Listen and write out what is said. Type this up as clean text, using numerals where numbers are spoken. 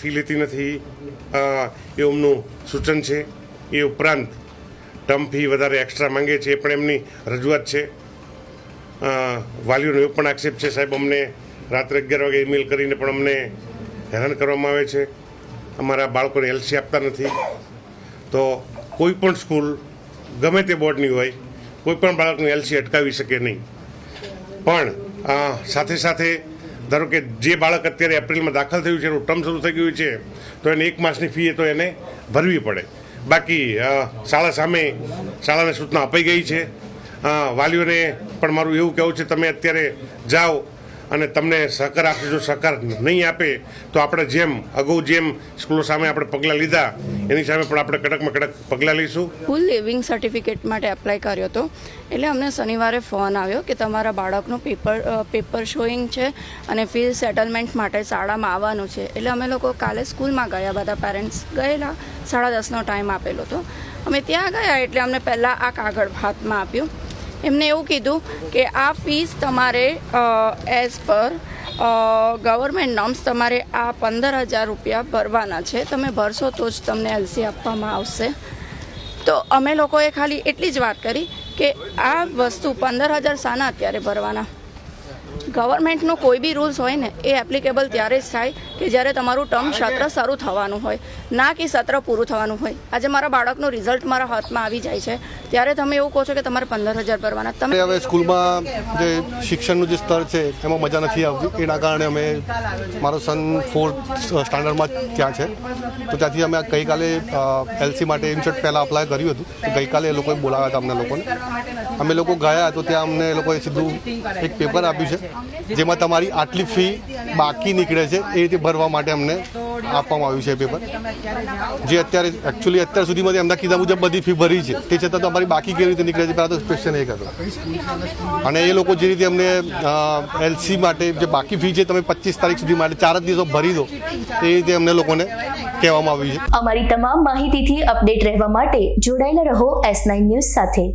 Fee લેતી નથી એ એમનું સૂચન છે। એ ઉપરાંત ટર્મ ફી વધારે એક્સ્ટ્રા માંગે છે એ પણ એમની રજૂઆત છે। વાલીઓનો એવો પણ આક્ષેપ છે સાહેબ અમને રાત્રે 11 વાગે ઈમેલ કરીને પણ અમને હેરાન કરવામાં આવે છે। અમારા બાળકોને એલસી આપતા નથી। તો કોઈ પણ સ્કૂલ ગમે તે બોર્ડની હોય કોઈ પણ બાળકનું એલસી અટકાવી શકે નહીં। પણ સાથે સાથે ધારો કે જે બાળક અત્યારે એપ્રિલમાં દાખલ થયું છે એનું ટર્મ શરૂ થઈ ગયું છે તો એને 1 માસની ફી તો એને ભરવી પડે। બાકી શાળા સામે શાળાને સૂચના અપાઈ ગઈ છે। વાલીઓને પણ મારું એવું કહેવું છે તમે અત્યારે જાઓ અને તમને સહકાર આપશે। જો સહકાર નહીં આપે તો આપણે જેમ સ્કૂલો સામે આપણે પગલાં લીધા એની સામે પણ આપણે કડકમાં કડક પગલાં લઈશું। સ્કૂલ લિવિંગ સર્ટિફિકેટ માટે એપ્લાય કર્યો હતો એટલે અમને શનિવારે ફોન આવ્યો કે તમારા બાળકનું પેપર શોઈંગ છે અને ફી સેટલમેન્ટ માટે શાળામાં આવવાનું છે। એટલે અમે લોકો કાલે સ્કૂલમાં ગયા, બધા પેરેન્ટ્સ ગયેલા, 10:30નો ટાઈમ આપેલો હતો। અમે ત્યાં ગયા એટલે અમને પહેલાં આ કાગળ હાથમાં આપ્યું। એમને એવું કીધું કે આ ફીસ તમારે એઝ પર ગવર્મેન્ટ નોર્મ્સ તમારે આ 15,000 રૂપિયા ભરવાના છે, તમે ભરશો તો જ તમને એલસી આપવામાં આવશે। તો અમે લોકોએ ખાલી એટલી જ વાત કરી કે આ વસ્તુ 15,000 શાના અત્યારે ભરવાના? ગવર્મેન્ટનો કોઈ બી રૂલ્સ હોય ને એ એપ્લિકેબલ ત્યારે જ થાય કે જ્યારે તમારું ટર્મ સત્ર શરૂ થવાનું હોય, ના કે સત્ર પૂરું થવાનું હોય। આજે મારા બાળકનું રિઝલ્ટ મારા હાથમાં આવી જાય છે ત્યારે તમે એવું કહો છો કે તમારે 15,000 ભરવાના। તમે હવે સ્કૂલમાં જે શિક્ષણનું જે સ્તર છે એમાં મજા નથી આવતી, એના કારણે અમે મારો સન 4th સ્ટાન્ડર્ડમાં ત્યાં છે તો ત્યાંથી અમે ગઈકાલે એલસી માટે ઇન્સ્ટન્ટ પહેલાં અપ્લાય કર્યું હતું તો ગઈકાલે એ લોકોએ બોલાવ્યા હતા અમને લોકોને। અમે લોકો ગયા તો ત્યાં અમને એ લોકોએ સીધું એક પેપર આપ્યું છે જેમાં તમારી આટલી ફી બાકી નીકળે છે એ રીતે ભરવા માટે અમને આપવામાં આવ્યું છે પેપર, જે અત્યાર સુધીમાં એમના કીધા મુજબ બધી ફી ભરી છે, તે છતાં તમારી બાકી કેવી રીતે નીકળે છે પહેલાં તો ક્વેશ્ચન એક હતો। અને એ લોકો જે રીતે અમને એલસી માટે જે બાકી ફી છે તમે 25 તારીખ સુધી માટે 4 જ દિવસો ભરી દો એ રીતે અમને લોકોને કહેવામાં આવ્યું છે। અમારી તમામ માહિતીથી અપડેટ રહેવા માટે જોડાયેલા રહો S9 ન્યૂઝ સાથે।